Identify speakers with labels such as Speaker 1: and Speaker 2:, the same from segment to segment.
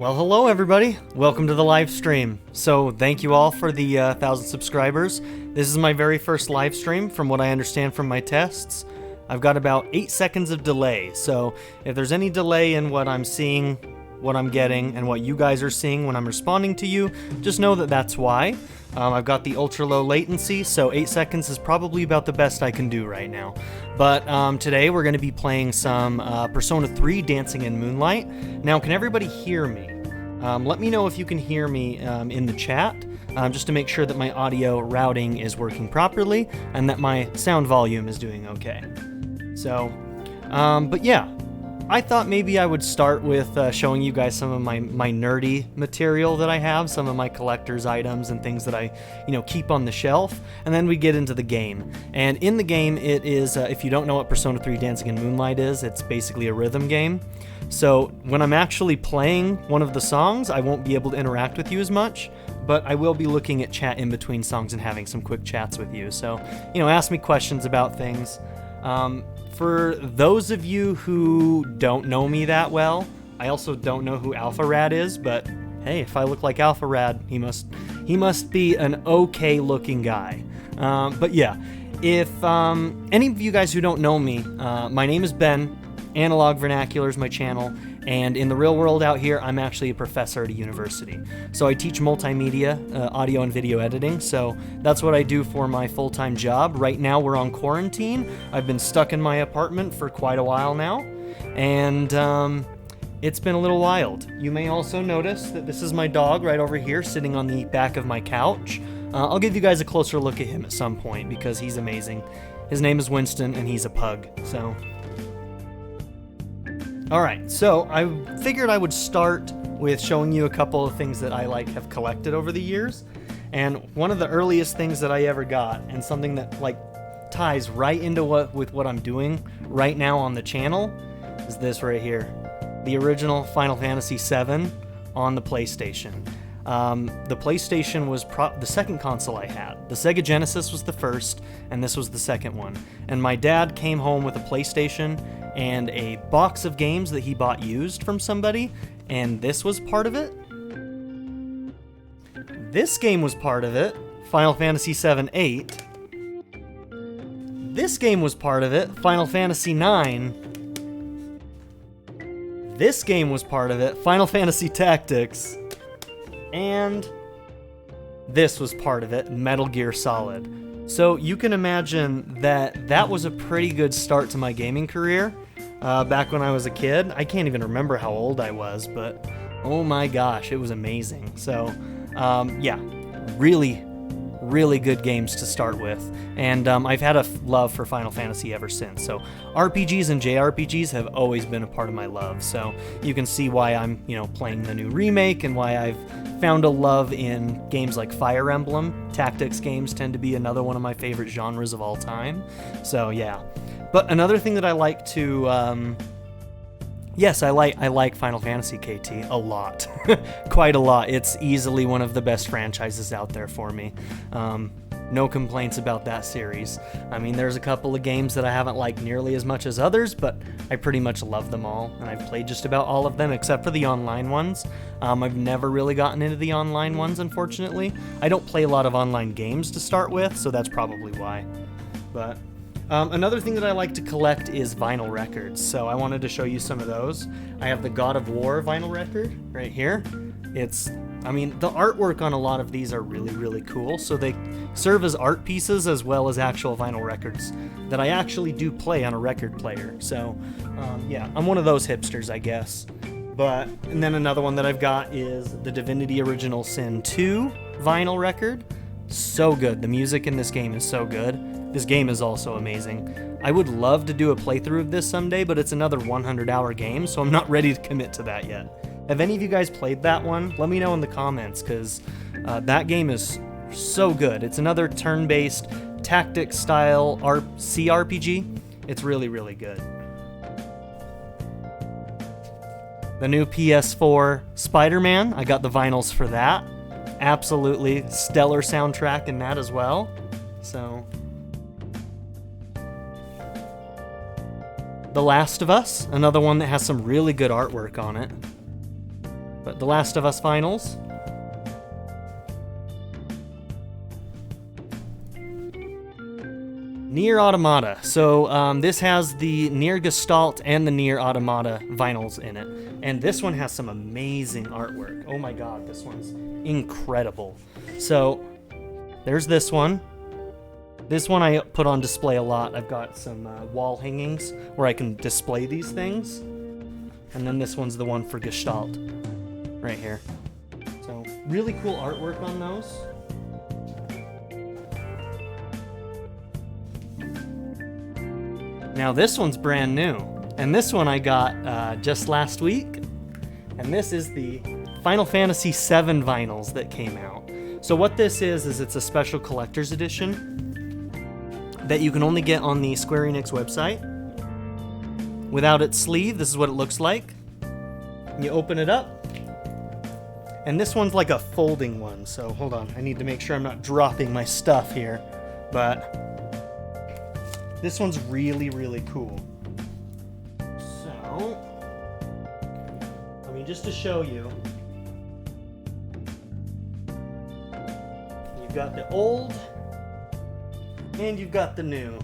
Speaker 1: Well, hello everybody. Welcome to the live stream. So thank you all for the 1,000 subscribers. This is my very first live stream from what I understand from my tests. I've got about 8 seconds of delay, so if there's any delay in what I'm seeing, what I'm getting, and what you guys are seeing when I'm responding to you, just know that that's why. I've got the ultra low latency, so 8 seconds is probably about the best I can do right now. But today we're going to be playing some Persona 3 Dancing in Moonlight. Now, can everybody hear me? Let me know if you can hear me in the chat, just to make sure that my audio routing is working properly and that my sound volume is doing okay. So, but yeah. I thought maybe I would start with showing you guys some of my nerdy material that I have, some of my collector's items and things that I, keep on the shelf, and then we get into the game. And in the game, it is, if you don't know what Persona 3 Dancing in Moonlight is, it's basically a rhythm game. So when I'm actually playing one of the songs, I won't be able to interact with you as much, but I will be looking at chat in between songs and having some quick chats with you. So, ask me questions about things. For those of you who don't know me that well, I also don't know who Alpha Rad is, but hey, if I look like Alpha Rad, he must be an okay looking guy. But yeah, if any of you guys who don't know me, my name is Ben, Analog Vernacular is my channel, and in the real world out here, I'm actually a professor at a university. So I teach multimedia, audio and video editing, so that's what I do for my full-time job. Right now we're on quarantine. I've been stuck in my apartment for quite a while now, and it's been a little wild. You may also notice that this is my dog right over here sitting on the back of my couch. I'll give you guys a closer look at him at some point because he's amazing. His name is Winston and he's a pug, so... Alright, so I figured I would start with showing you a couple of things that I have collected over the years. And one of the earliest things that I ever got, and something that ties right into with what I'm doing right now on the channel, is this right here. The original Final Fantasy VII on the PlayStation. The PlayStation was the second console I had. The Sega Genesis was the first, and this was the second one. And my dad came home with a PlayStation and a box of games that he bought used from somebody, and this was part of it. This game was part of it, Final Fantasy VII 8. This game was part of it, Final Fantasy 9. This game was part of it, Final Fantasy Tactics. And this was part of it, Metal Gear Solid. So you can imagine that was a pretty good start to my gaming career. Back when I was a kid. I can't even remember how old I was, but oh my gosh, it was amazing. So, yeah, really, really good games to start with. And I've had a love for Final Fantasy ever since. So RPGs and JRPGs have always been a part of my love. So you can see why I'm, playing the new remake and why I've found a love in games like Fire Emblem. Tactics games tend to be another one of my favorite genres of all time. So yeah. But another thing that I like to, yes, I like Final Fantasy KT a lot, quite a lot. It's easily one of the best franchises out there for me. No complaints about that series. I mean, there's a couple of games that I haven't liked nearly as much as others, but I pretty much love them all, and I've played just about all of them except for the online ones. I've never really gotten into the online ones, unfortunately. I don't play a lot of online games to start with, so that's probably why. But... another thing that I like to collect is vinyl records, so I wanted to show you some of those. I have the God of War vinyl record right here. The artwork on a lot of these are really, really cool, so they serve as art pieces as well as actual vinyl records that I actually do play on a record player. So, yeah, I'm one of those hipsters, I guess. And then another one that I've got is the Divinity Original Sin 2 vinyl record. So good. The music in this game is so good. This game is also amazing. I would love to do a playthrough of this someday, but it's another 100-hour game, so I'm not ready to commit to that yet. Have any of you guys played that one? Let me know in the comments, because that game is so good. It's another turn-based, tactics-style CRPG. It's really, really good. The new PS4 Spider-Man, I got the vinyls for that. Absolutely stellar soundtrack in that as well. So... The Last of Us, another one that has some really good artwork on it. But The Last of Us finals. Nier Automata. So this has the Nier Gestalt and the Nier Automata vinyls in it. And this one has some amazing artwork. Oh my god, this one's incredible. So there's this one. This one I put on display a lot. I've got some wall hangings where I can display these things. And then this one's the one for Gestalt, right here. So really cool artwork on those. Now this one's brand new, and this one I got just last week, and this is the Final Fantasy VII vinyls that came out. So what this is it's a special collector's edition that you can only get on the Square Enix website. Without its sleeve, this is what it looks like. You open it up, and this one's like a folding one, so hold on, I need to make sure I'm not dropping my stuff here, but this one's really, really cool. So, just to show you, you've got the old and you've got the new.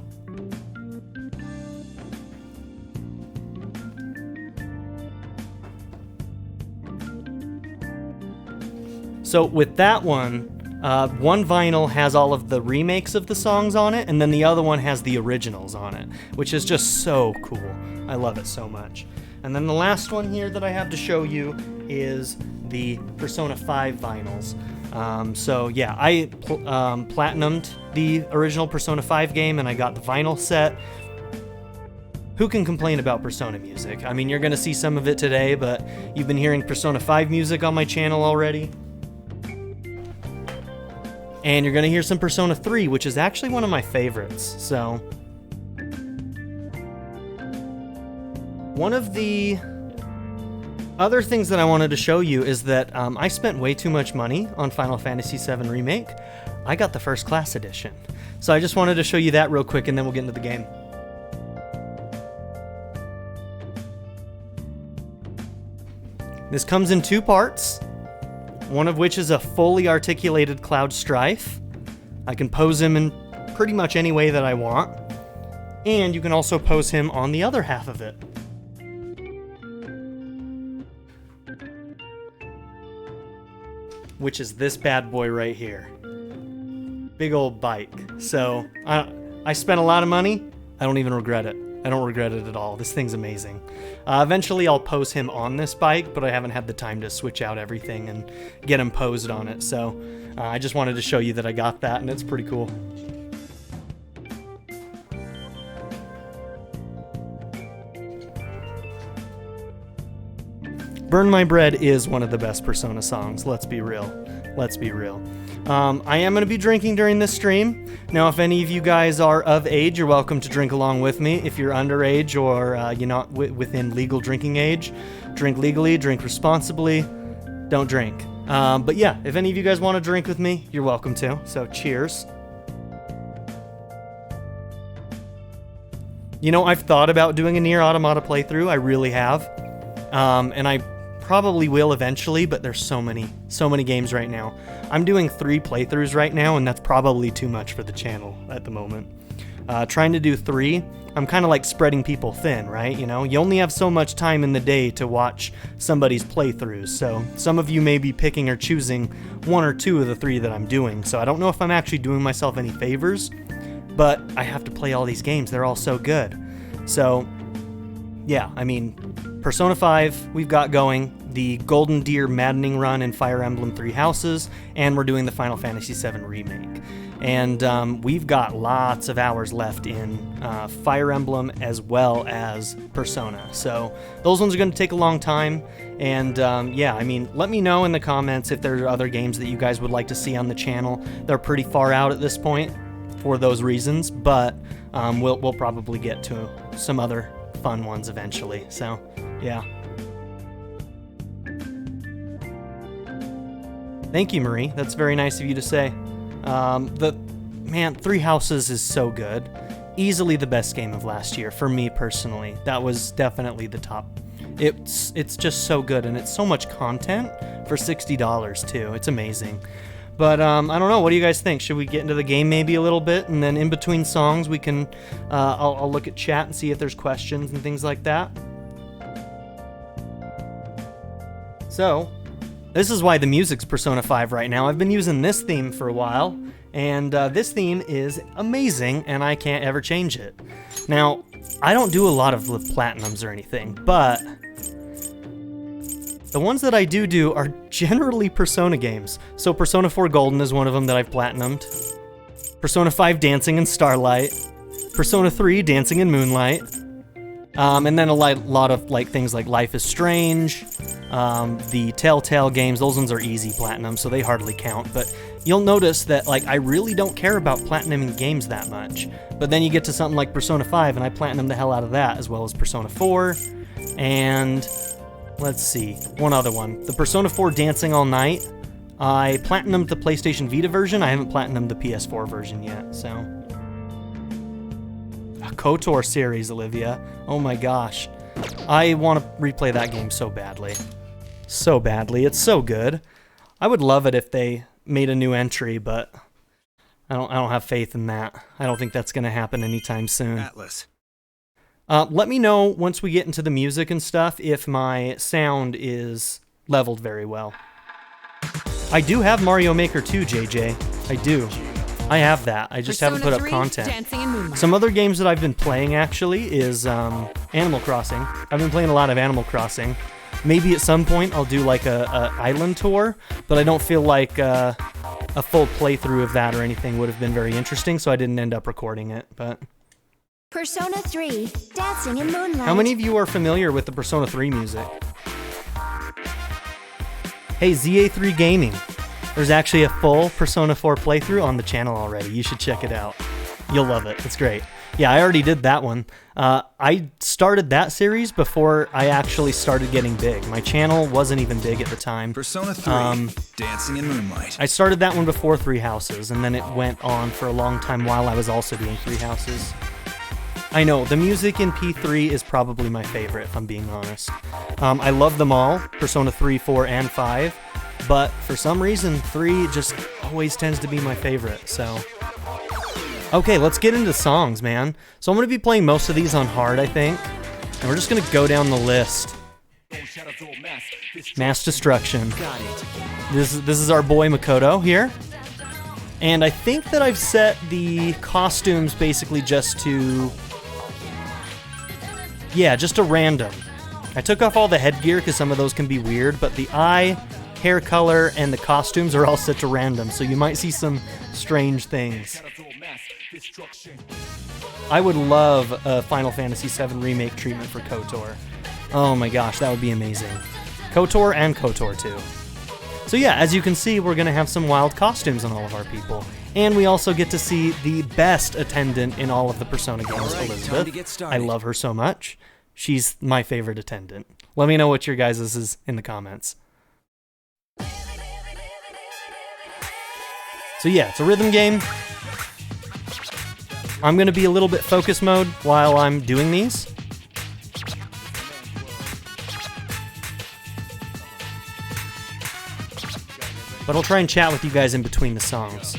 Speaker 1: So with that one vinyl has all of the remakes of the songs on it, and then the other one has the originals on it, which is just so cool. I love it so much. And then the last one here that I have to show you is the Persona 5 vinyls. So yeah, I platinumed the original Persona 5 game, and I got the vinyl set. Who can complain about Persona music? I mean, you're gonna see some of it today, but you've been hearing Persona 5 music on my channel already. And you're gonna hear some Persona 3, which is actually one of my favorites, so. One of the other things that I wanted to show you is that I spent way too much money on Final Fantasy VII Remake. I got the First Class Edition. So I just wanted to show you that real quick, and then we'll get into the game. This comes in 2 parts. One of which is a fully articulated Cloud Strife. I can pose him in pretty much any way that I want. And you can also pose him on the other half of it. Which is this bad boy right here. Big old bike. So, I spent a lot of money. I don't even regret it. I don't regret it at all. This thing's amazing. Eventually I'll pose him on this bike, but I haven't had the time to switch out everything and get him posed on it. So I just wanted to show you that I got that, and it's pretty cool. Burn My Bread is one of the best Persona songs. Let's be real. Let's be real. I am going to be drinking during this stream. Now, if any of you guys are of age, you're welcome to drink along with me. If you're underage or you're not within legal drinking age, drink legally, drink responsibly, don't drink. But yeah, if any of you guys want to drink with me, you're welcome to. So cheers. You know, I've thought about doing a Nier Automata playthrough. I really have. And I probably will eventually, but there's so many games right now. I'm doing 3 playthroughs right now, and that's probably too much for the channel at the moment. Trying to do 3, I'm kind of like spreading people thin, right? You know, you only have so much time in the day to watch somebody's playthroughs, so some of you may be picking or choosing 1 or 2 of the 3 that I'm doing, so I don't know if I'm actually doing myself any favors, but I have to play all these games. They're all so good. So, yeah, I mean, Persona 5 we've got going, the Golden Deer Maddening Run in Fire Emblem 3 Houses, and we're doing the Final Fantasy VII Remake. And we've got lots of hours left in Fire Emblem as well as Persona. So those ones are going to take a long time. And yeah, I mean, let me know in the comments if there are other games that you guys would like to see on the channel. They're pretty far out at this point for those reasons, but we'll probably get to some other fun ones eventually. So yeah. Thank you, Marie. That's very nice of you to say. Man, 3 Houses is so good. Easily the best game of last year, for me personally. That was definitely the top It's just so good, and it's so much content for $60 too. It's amazing. But I don't know. What do you guys think? Should we get into the game maybe a little bit, and then in between songs we can I'll look at chat and see if there's questions and things like that. So, this is why the music's Persona 5 right now. I've been using this theme for a while, and this theme is amazing, and I can't ever change it. Now, I don't do a lot of the platinums or anything, but the ones that I do are generally Persona games. So Persona 4 Golden is one of them that I've platinumed. Persona 5 Dancing in Starlight. Persona 3 Dancing in Moonlight. And then a lot of like things like Life is Strange, the Telltale games. Those ones are easy platinum, so they hardly count. But you'll notice that like I really don't care about platinuming games that much. But then you get to something like Persona 5, and I platinum the hell out of that, as well as Persona 4, and let's see, one other one. The Persona 4 Dancing All Night. I platinumed the PlayStation Vita version. I haven't platinumed the PS4 version yet, so. A KOTOR series, Olivia. Oh my gosh. I want to replay that game so badly. So badly. It's so good. I would love it if they made a new entry, but I don't have faith in that. I don't think that's going to happen anytime soon.
Speaker 2: Atlas.
Speaker 1: Let me know once we get into the music and stuff if my sound is leveled very well. I do have Mario Maker 2, JJ. I do. I have that. I just haven't put up content. Some other games that I've been playing, actually, is Animal Crossing. I've been playing a lot of Animal Crossing. Maybe at some point I'll do like a island tour, but I don't feel like a full playthrough of that or anything would have been very interesting, so I didn't end up recording it, but...
Speaker 3: Persona 3, Dancing in Moonlight.
Speaker 1: How many of you are familiar with the Persona 3 music? Hey, ZA3 Gaming. There's actually a full Persona 4 playthrough on the channel already. You should check it out. You'll love it. It's great. Yeah, I already did that one. I started that series before I actually started getting big. My channel wasn't even big at the time.
Speaker 2: Persona 3, Dancing in Moonlight.
Speaker 1: I started that one before Three Houses, and then it went on for a long time while I was also doing Three Houses. I know, the music in P3 is probably my favorite, if I'm being honest. I love them all, Persona 3, 4, and 5, but for some reason, 3 just always tends to be my favorite, so... Okay, let's get into songs, man. So I'm going to be playing most of these on hard, I think, and we're just going to go down the list. Mass Destruction. This is our boy Makoto here. And I think that I've set the costumes basically just to... Yeah, just a random. I took off all the headgear because some of those can be weird, but the eye, hair color, and the costumes are all set to random, so you might see some strange things. I would love a Final Fantasy VII Remake treatment for KOTOR. Oh my gosh, that would be amazing. KOTOR and KOTOR 2. So yeah, as you can see, we're going to have some wild costumes on all of our people. And we also get to see the best attendant in all of the Persona games, Elizabeth. I love her so much. She's my favorite attendant. Let me know what your guys' is in the comments. So yeah, it's a rhythm game. I'm going to be a little bit focus mode while I'm doing these. But I'll try and chat with you guys in between the songs.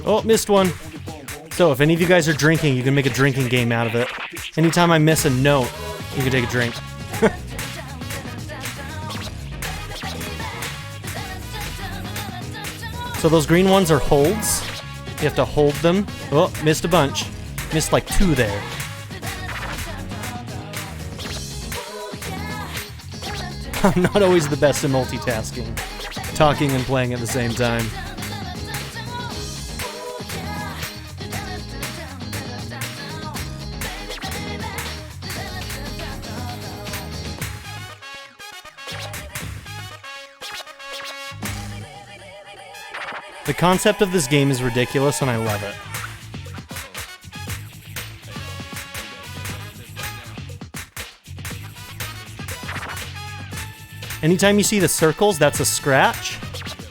Speaker 1: Oh, missed one. So if any of you guys are drinking, you can make a drinking game out of it. Anytime I miss a note, you can take a drink. So those green ones are holds. You have to hold them. Oh, missed a bunch. Missed like 2 there. I'm not always the best at multitasking. Talking and playing at the same time. The concept of this game is ridiculous, and I love it. Anytime you see the circles, that's a scratch.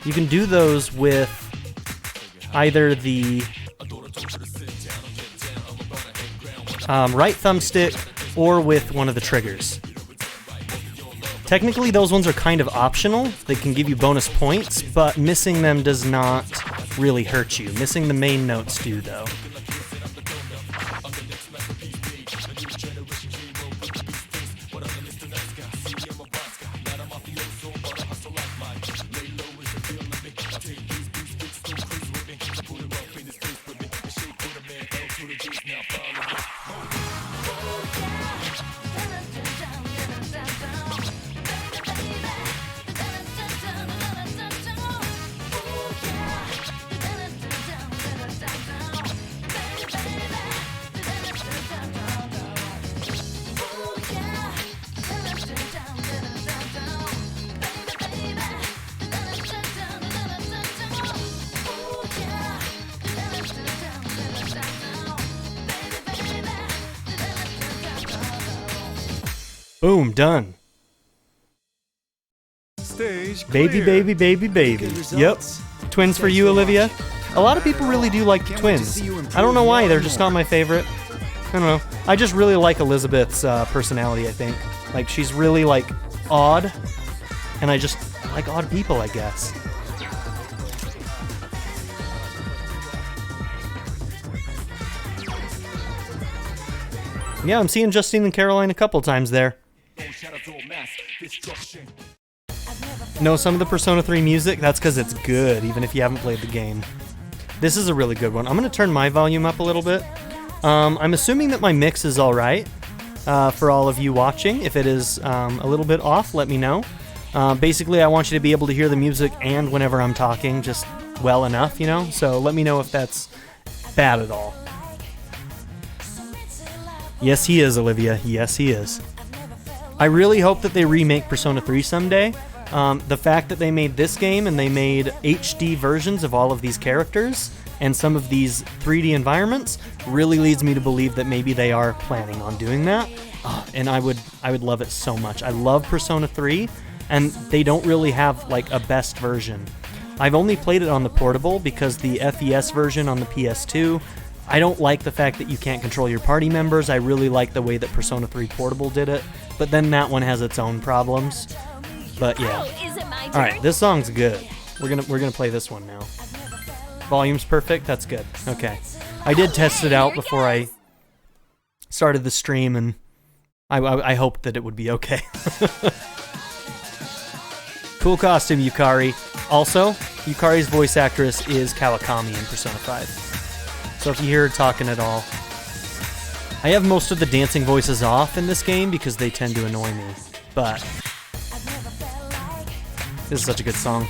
Speaker 1: You can do those with either the right thumbstick or with one of the triggers. Technically, those ones are kind of optional. They can give you bonus points, but missing them does not really hurt you. Missing the main notes do, though. Boom, done.
Speaker 2: Stage
Speaker 1: Baby, baby, baby, baby. Yep. Twins for you, Olivia. A lot of people really do like the twins. I don't know why, they're just not my favorite. I don't know. I just really like Elizabeth's personality, I think. Like, she's really, like, odd. And I just like odd people, I guess. Yeah, I'm seeing Justine and Caroline a couple times there. Know some of the Persona 3 music? That's because it's good, even if you haven't played the game. This is a really good one. I'm going to turn my volume up a little bit. I'm assuming that my mix is alright for all of you watching. If it is a little bit off, let me know. Basically, I want you to be able to hear the music and whenever I'm talking, just well enough, you know? So let me know if that's bad at all. Yes, he is, Olivia. Yes, he is. I really hope that they remake Persona 3 someday. The fact that they made this game and they made HD versions of all of these characters and some of these 3D environments really leads me to believe that maybe they are planning on doing that. And I would love it so much. I love Persona 3, and they don't really have like a best version. I've only played it on the portable because the FES version on the PS2, I don't like the fact that you can't control your party members. I really like the way that Persona 3 Portable did it, but then that one has its own problems. But yeah. All right, this song's good. We're gonna play this one now. Volume's perfect. That's good. Okay. I did test it out before I started the stream, and I hoped that it would be okay. Cool costume, Yukari. Also, Yukari's voice actress is Kawakami in Persona 5. So if you hear her talking at all, I have most of the dancing voices off in this game because they tend to annoy me. But this is such a good song.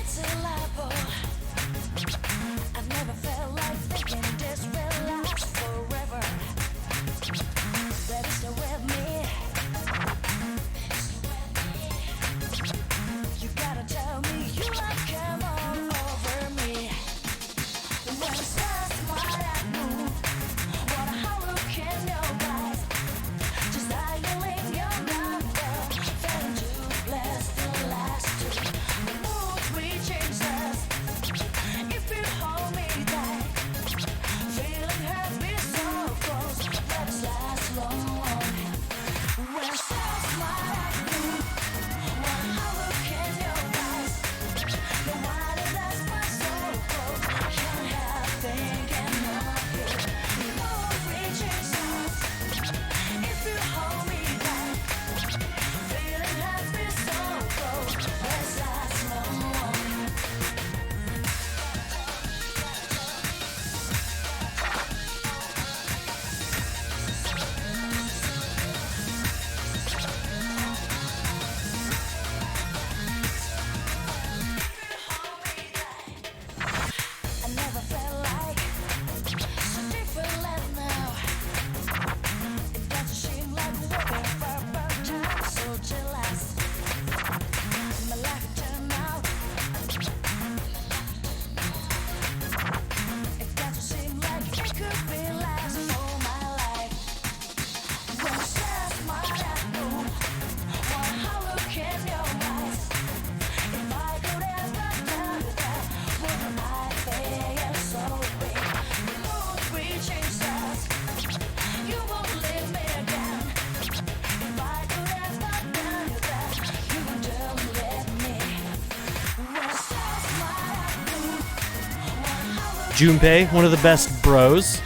Speaker 1: Junpei, one of the best bros.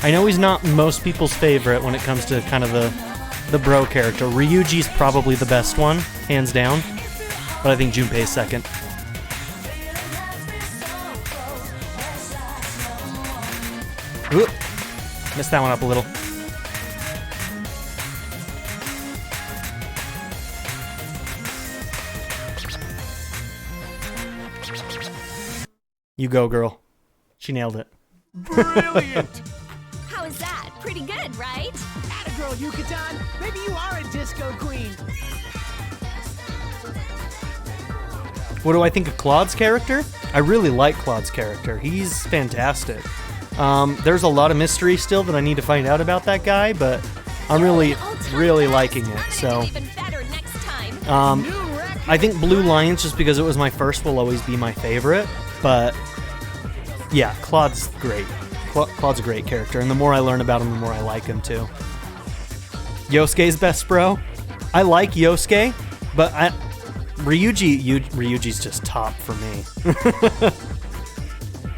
Speaker 1: I know he's not most people's favorite when it comes to kind of the bro character. Ryuji's probably the best one, hands down. But I think Junpei's second. Ooh, missed that one up a little. You go, girl. She nailed it.
Speaker 4: Brilliant!
Speaker 3: How is that? Pretty good, right?
Speaker 4: Atta girl, Yucatan. Maybe you are a disco queen.
Speaker 1: What do I think of Claude's character? I really like Claude's character. He's fantastic. There's a lot of mystery still that I need to find out about that guy, but I'm really liking it. So,
Speaker 3: Even better next time.
Speaker 1: I think Blue Lions, just because it was my first, will always be my favorite. But yeah, Claude's great. Claude's a great character, and the more I learn about him, the more I like him too. Yosuke's best bro. I like Yosuke, but Ryuji's just top for me.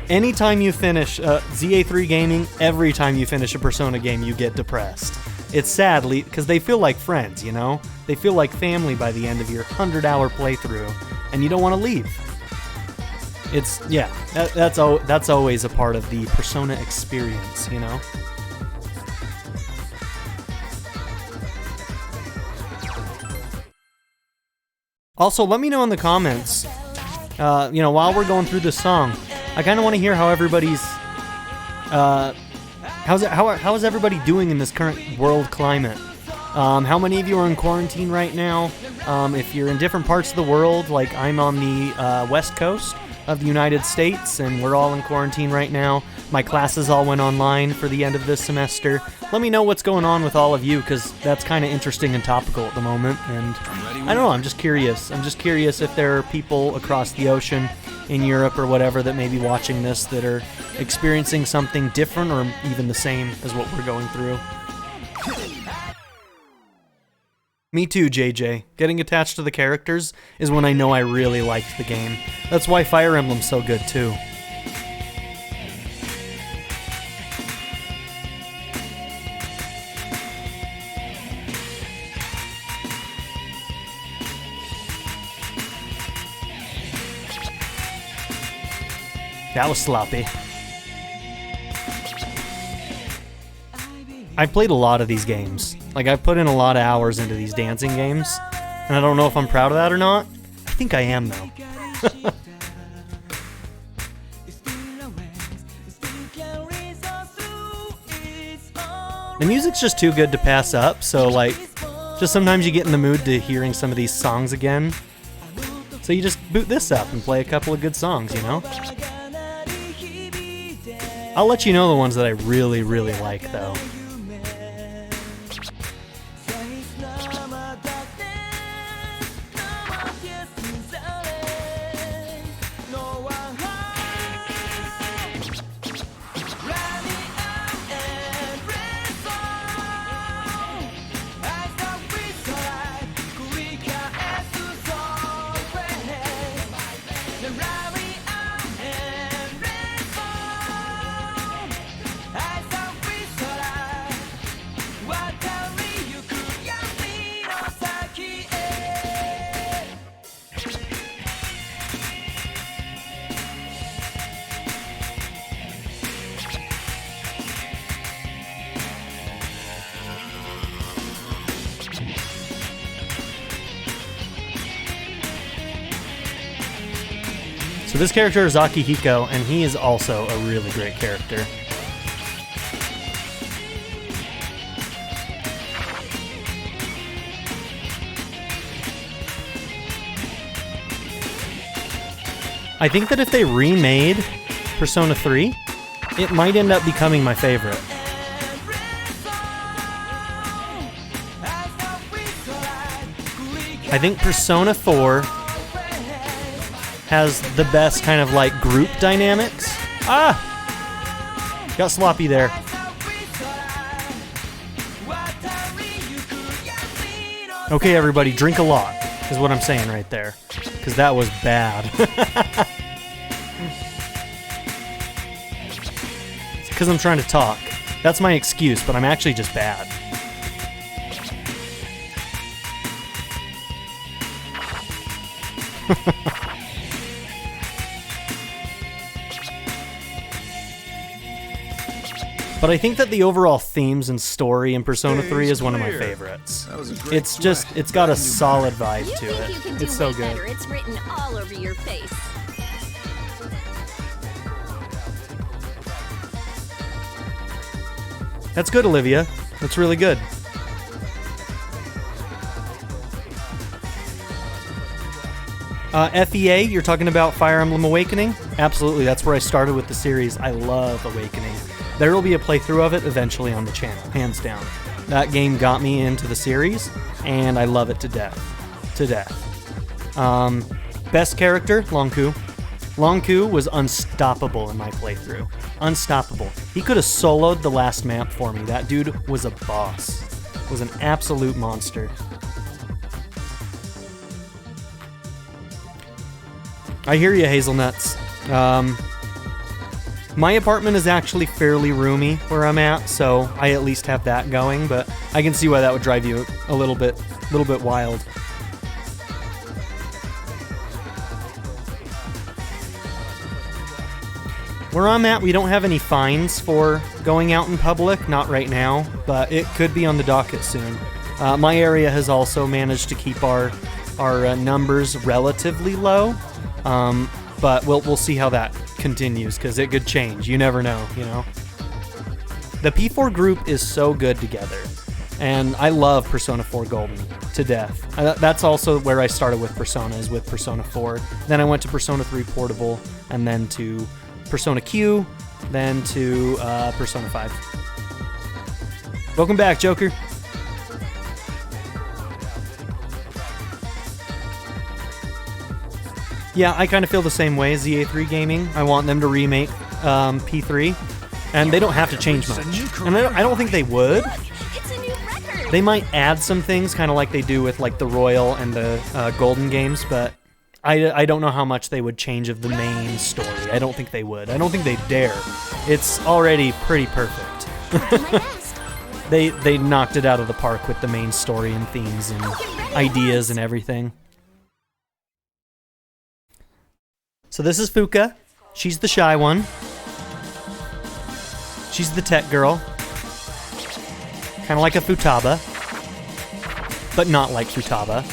Speaker 1: Anytime you finish ZA3 gaming, every time you finish a Persona game, you get depressed. It's sadly because they feel like friends, you know? They feel like family by the end of your 100-hour playthrough, and you don't want to leave. It's, yeah, that's always a part of the Persona experience, you know? Also, let me know in the comments, while we're going through this song, I kind of want to hear how everybody's, how is everybody doing in this current world climate? How many of you are in quarantine right now? If you're in different parts of the world, like I'm on the West Coast of the United States, and we're all in quarantine right now. My classes all went online for the end of this semester. Let me know what's going on with all of you, because that's kind of interesting and topical at the moment, and I don't know, I'm just curious. I'm just curious if there are people across the ocean in Europe or whatever that may be watching this that are experiencing something different or even the same as what we're going through. Me too, JJ. Getting attached to the characters is when I know I really liked the game. That's why Fire Emblem's so good too. That was sloppy. I played a lot of these games. Like, I've put in a lot of hours into these dancing games, and I don't know if I'm proud of that or not. I think I am, though. The music's just too good to pass up, so, like, just sometimes you get in the mood to hearing some of these songs again. So you just boot this up and play a couple of good songs, you know? I'll let you know the ones that I really, really like, though. So this character is Akihiko, and he is also a really great character. I think that if they remade Persona 3, it might end up becoming my favorite. I think Persona 4 has the best kind of like group dynamics. Got sloppy there. Okay, everybody, drink a lot, is what I'm saying right there. Because that was bad. because I'm trying to talk. That's my excuse, but I'm actually just bad. But I think that the overall themes and story in Persona 3 is one of my favorites. It's just, it's got a solid vibe to
Speaker 3: You think you
Speaker 1: it.
Speaker 3: can do
Speaker 1: It's so
Speaker 3: way
Speaker 1: good.
Speaker 3: better. It's written all over your face.
Speaker 1: That's good, Olivia. That's really good. FEA, you're talking about Fire Emblem Awakening? Absolutely, that's where I started with the series. I love Awakening. There will be a playthrough of it eventually on the channel, hands down. That game got me into the series, and I love it to death. To death. Best character, Longku. Longku was unstoppable in my playthrough. Unstoppable. He could have soloed the last map for me. That dude was a boss. Was an absolute monster. I hear you, Hazelnuts. My apartment is actually fairly roomy where I'm at, so I at least have that going, but I can see why that would drive you a little bit wild. Where I'm at, we don't have any fines for going out in public, not right now, but it could be on the docket soon. My area has also managed to keep our numbers relatively low, but we'll see how that continues, because it could change. You never know, you know? The P4 group is so good together, and I love Persona 4 Golden to death. That's also where I started with Persona, is with Persona 4. Then I went to Persona 3 Portable, and then to Persona Q, then to Persona 5. Welcome back, Joker. Yeah, I kind of feel the same way as ZA3 Gaming. I want them to remake P3, and they don't have to change much. And I don't think they would.
Speaker 3: Look, it's a new record.
Speaker 1: They might add some things, kind of like they do with like the Royal and the Golden games, but I don't know how much they would change of the main story. I don't think they would. I don't think they'd dare. It's already pretty perfect.
Speaker 3: My best.
Speaker 1: They knocked it out of the park with the main story and themes and ideas and everything. So this is Fuka. She's the shy one. She's the tech girl. Kind of like a Futaba, but not like Futaba.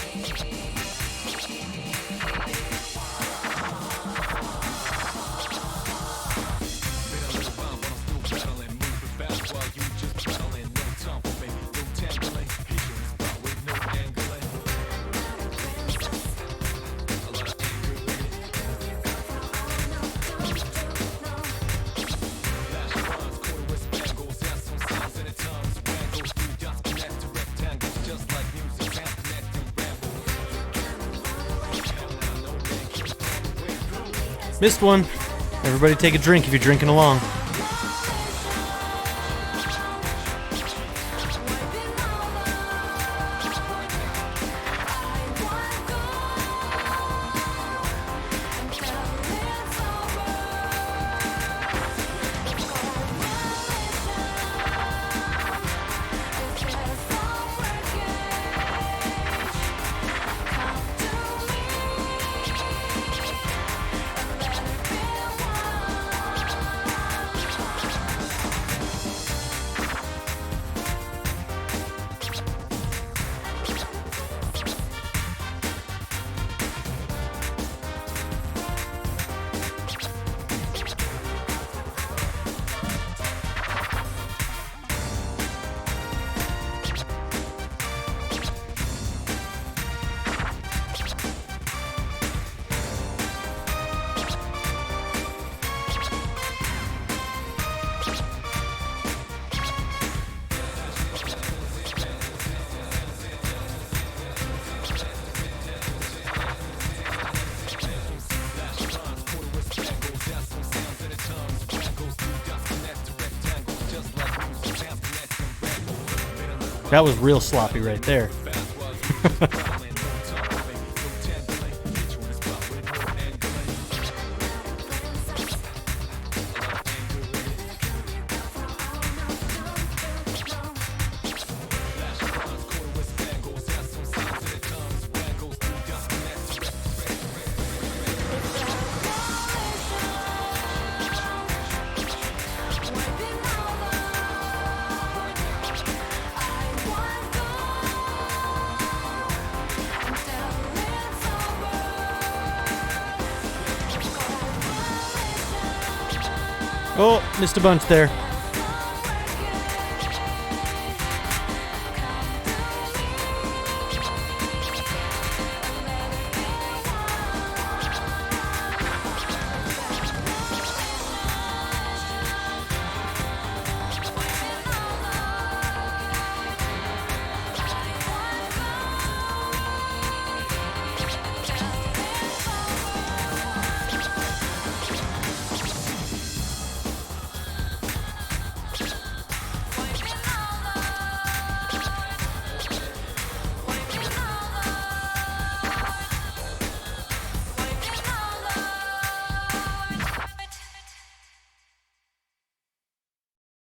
Speaker 1: Missed one. Everybody take a drink if you're drinking along. That was real sloppy right there. Oh, missed a bunch there.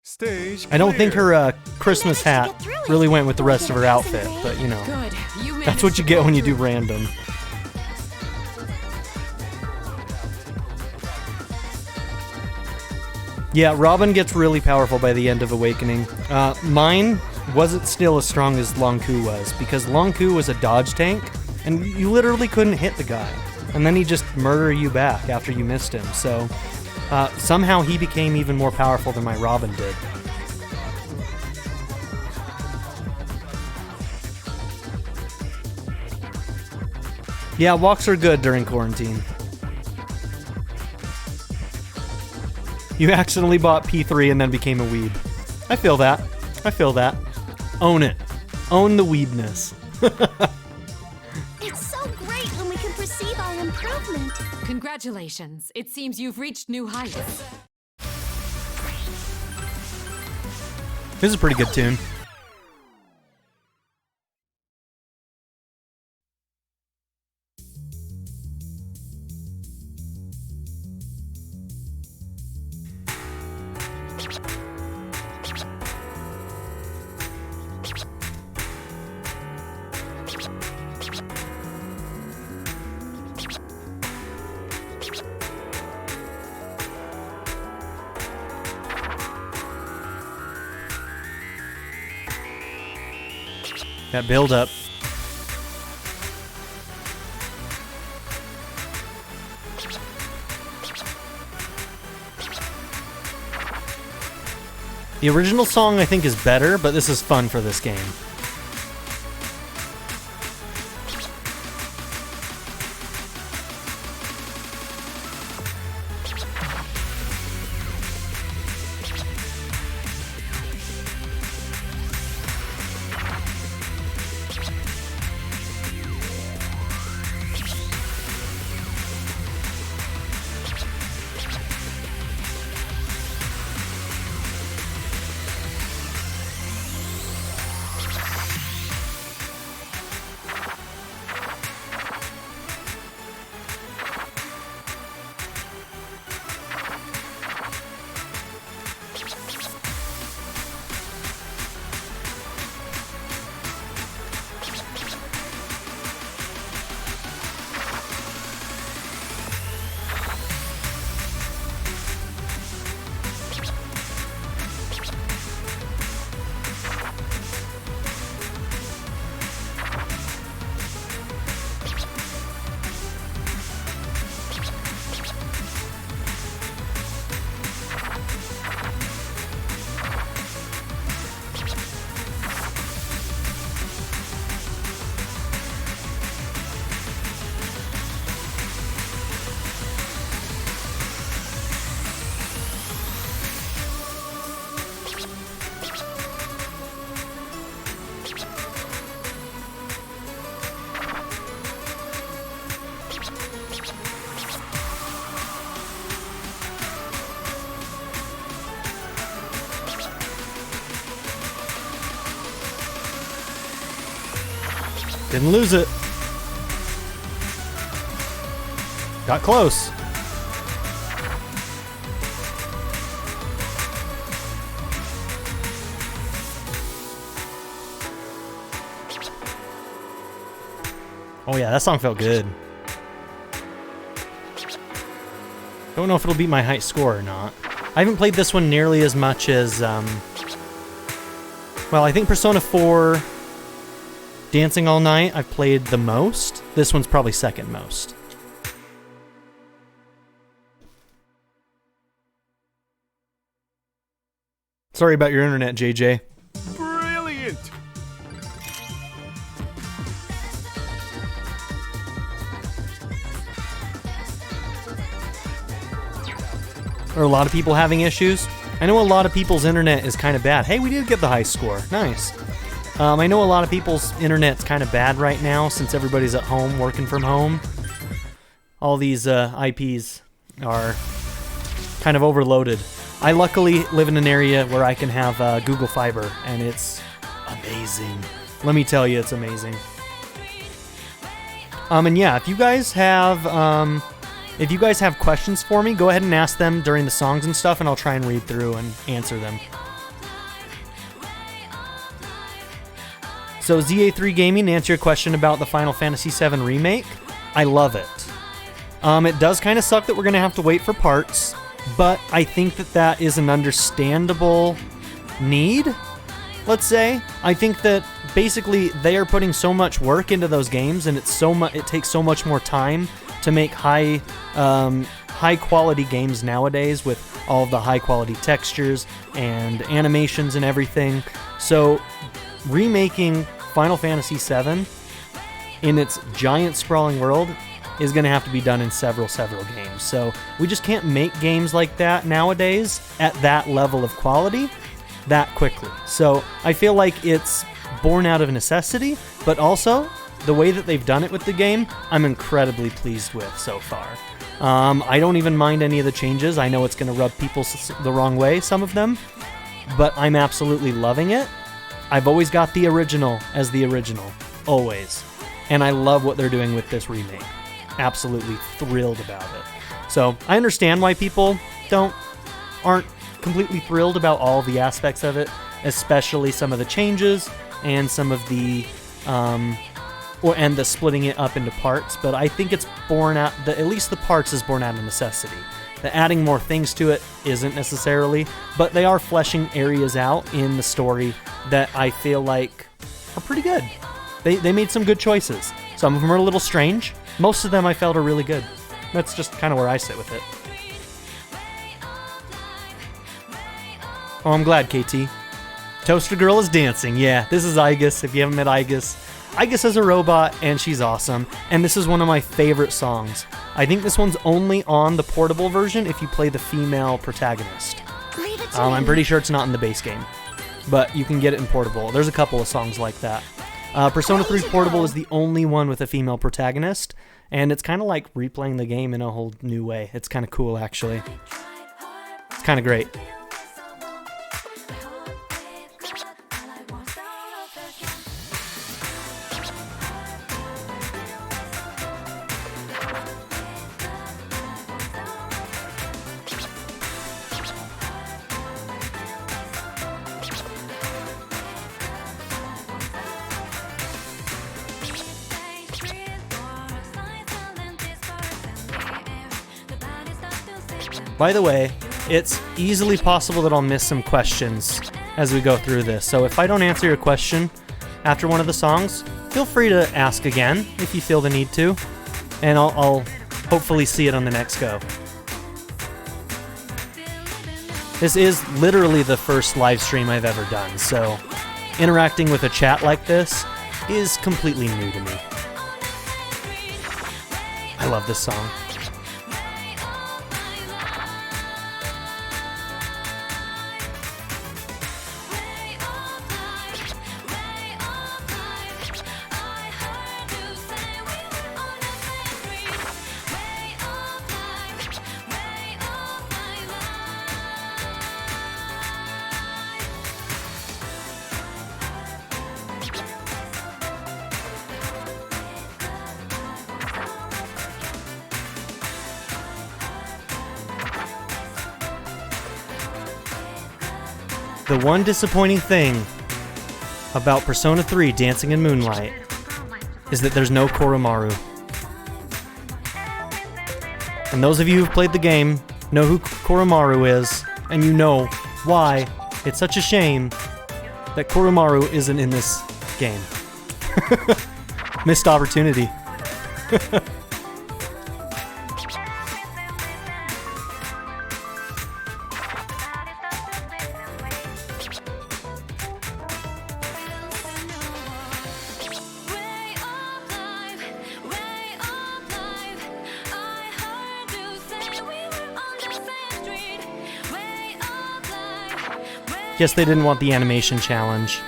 Speaker 2: Stage
Speaker 1: I don't think
Speaker 2: clear.
Speaker 1: her Christmas hat really went with the rest of her outfit, but you know,
Speaker 3: Good. You
Speaker 1: that's what you get when you do random. Yeah, Robin gets really powerful by the end of Awakening. Mine wasn't still as strong as Long Ku was, because Long Ku was a dodge tank, and you literally couldn't hit the guy. And then he'd just murder you back after you missed him, so somehow he became even more powerful than my Robin did. Yeah, walks are good during quarantine. You accidentally bought P3 and then became a weeb. I feel that. I feel that. Own it. Own the weebness.
Speaker 3: It's so great when we can perceive our improvement.
Speaker 5: Congratulations. It seems you've reached new heights.
Speaker 1: This is a pretty good tune. That build up. The original song I think is better, but this is fun for this game. Didn't lose it. Got close. Oh yeah, that song felt good. Don't know if it'll beat my high score or not. I haven't played this one nearly as much as, well, I think Persona 4 Dancing All Night I've played the most. This one's probably second most. Sorry about your internet, JJ.
Speaker 4: Brilliant!
Speaker 1: Are a lot of people having issues? I know a lot of people's internet is kind of bad. Hey, we did get the high score. Nice. I know a lot of people's internet's kind of bad right now since everybody's at home, working from home. All these IPs are kind of overloaded. I luckily live in an area where I can have Google Fiber, and it's amazing. Let me tell you, it's amazing. And yeah, if you guys have questions for me, go ahead and ask them during the songs and stuff, and I'll try and read through and answer them. So ZA3 Gaming, to answer your question about the Final Fantasy VII Remake, I love it. It does kind of suck that we're going to have to wait for parts, but I think that is an understandable need, let's say. I think that basically they are putting so much work into those games, and it takes so much more time to make high quality games nowadays with all of the high quality textures and animations and everything. So remaking Final Fantasy VII in its giant sprawling world is going to have to be done in several games. So we just can't make games like that nowadays at that level of quality that quickly. So I feel like it's born out of necessity, but also the way that they've done it with the game, I'm incredibly pleased with so far. I don't even mind any of the changes. I know it's going to rub people the wrong way, some of them, but I'm absolutely loving it. I've always got the original as the original, always. And I love what they're doing with this remake. Absolutely thrilled about it. So I understand why people aren't completely thrilled about all the aspects of it, especially some of the changes and some of the and the splitting it up into parts. But I think it's born out, at least the parts is born out of necessity. The adding more things to it isn't necessarily, but they are fleshing areas out in the story that I feel like are pretty good. They made some good choices. Some of them are a little strange. Most of them I felt are really good. That's just kind of where I sit with it. Oh, I'm glad, KT. Toaster Girl is dancing. Yeah, this is Aigis, if you haven't met Aigis. Aigis is a robot, and she's awesome. And this is one of my favorite songs. I think this one's only on the portable version if you play the female protagonist. I'm pretty sure it's not in the base game, but you can get it in portable. There's a couple of songs like that. Persona 3 Portable is the only one with a female protagonist, and it's kind of like replaying the game in a whole new way. It's kind of cool, actually. It's kind of great. By the way, it's easily possible that I'll miss some questions as we go through this, so if I don't answer your question after one of the songs, feel free to ask again if you feel the need to, and I'll hopefully see it on the next go. This is literally the first live stream I've ever done, so interacting with a chat like this is completely new to me. I love this song. The one disappointing thing about Persona 3 Dancing in Moonlight is that there's no Koromaru. And those of you who've played the game know who Koromaru is, and you know why it's such a shame that Koromaru isn't in this game. Missed opportunity. Guess they didn't want the animation challenge.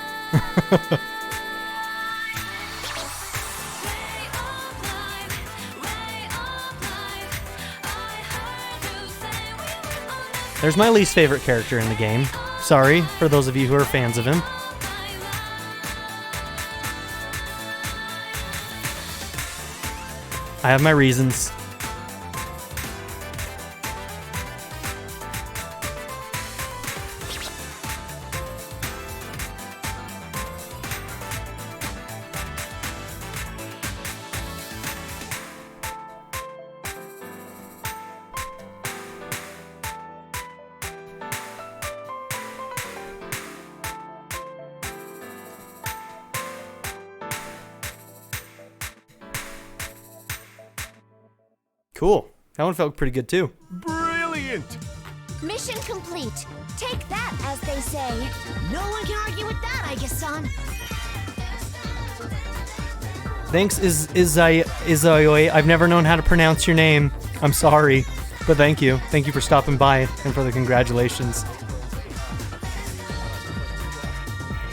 Speaker 1: There's my least favorite character in the game. Sorry for those of you who are fans of him. I have my reasons. Cool. That one felt pretty good too.
Speaker 4: Brilliant!
Speaker 3: Mission complete. Take that, as they say. No one can argue with that, I guess, son.
Speaker 1: Thanks, Izayoe. I've never known how to pronounce your name. I'm sorry, but thank you. Thank you for stopping by and for the congratulations.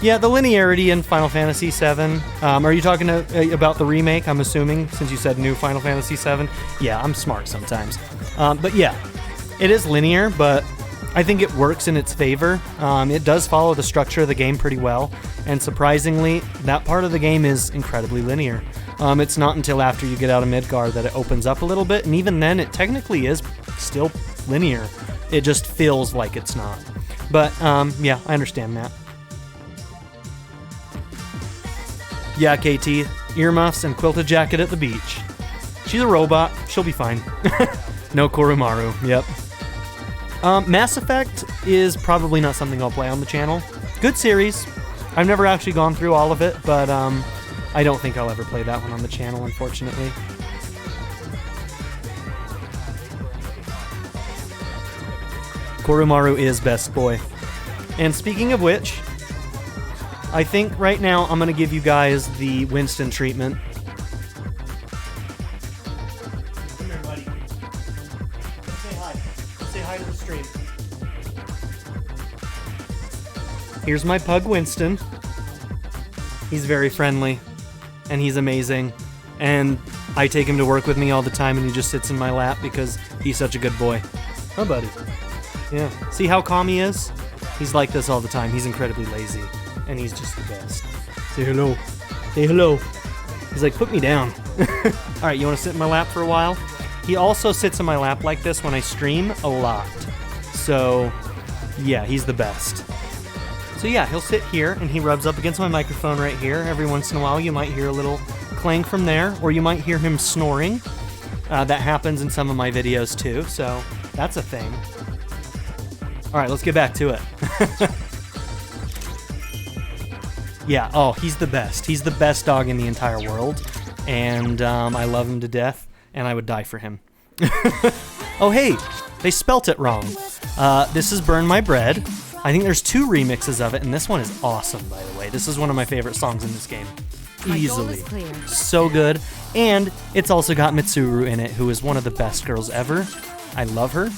Speaker 1: Yeah, the linearity in Final Fantasy VII. Are you talking about the remake, I'm assuming, since you said new Final Fantasy VII? Yeah, I'm smart sometimes. But yeah, it is linear, but I think it works in its favor. It does follow the structure of the game pretty well, and surprisingly, that part of the game is incredibly linear. It's not until after you get out of Midgar that it opens up a little bit, and even then, it technically is still linear. It just feels like it's not. But yeah, I understand that. Yeah, KT, earmuffs and quilted jacket at the beach. She's a robot, she'll be fine. No Koromaru, yep. Mass Effect is probably not something I'll play on the channel. Good series. I've never actually gone through all of it, but I don't think I'll ever play that one on the channel, unfortunately. Koromaru is best boy. And speaking of which, I think right now I'm going to give you guys the Winston treatment. Come here, buddy. Say hi. Say hi to the stream. Here's my pug, Winston. He's very friendly, and he's amazing. And I take him to work with me all the time, and he just sits in my lap because he's such a good boy. Huh, buddy? Yeah. See how calm he is? He's like this all the time. He's incredibly lazy. And he's just the best. Say hello. Say hello. He's like, put me down. Alright, you want to sit in my lap for a while? He also sits in my lap like this when I stream a lot. So, yeah, he's the best. So yeah, he'll sit here and he rubs up against my microphone right here. Every once in a while you might hear a little clang from there, or you might hear him snoring. That happens in some of my videos too, so that's a thing. Alright, let's get back to it. Yeah, oh, he's the best. He's the best dog in the entire world, and I love him to death, and I would die for him. Oh, hey, they spelt it wrong. This is Burn My Bread. I think there's 2 remixes of it, and this one is awesome, by the way. This is one of my favorite songs in this game. Easily.
Speaker 5: My goal is clear.
Speaker 1: So good. And it's also got Mitsuru in it, who is one of the best girls ever. I love her.